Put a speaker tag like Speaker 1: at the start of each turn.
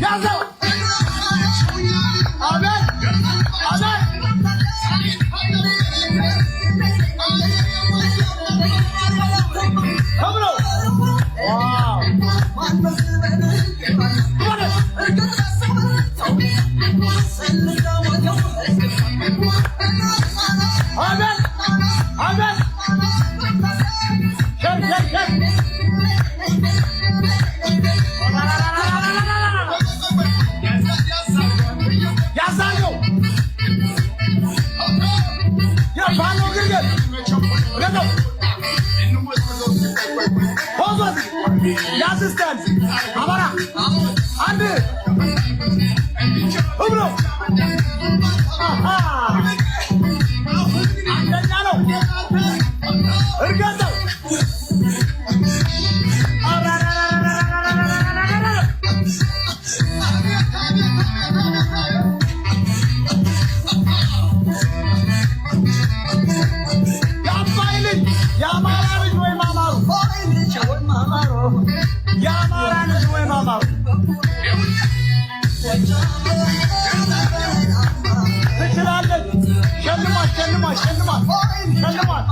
Speaker 1: ያዘው አቤት አቤት ብሎ ዋው አቤት አቤት ያዛለው የፋኖ ግርግር ረገው ሆዞት የአሲስታንት አማራ አንድ ብሎ አንደኛ ነው እርገጠው የአማራ ልጅ ወይ ማማሩ የአማራ ልጅ ወይ ማማሩ ትችላለች። ሸልማት ሸልማት ሸልማት ሸልማት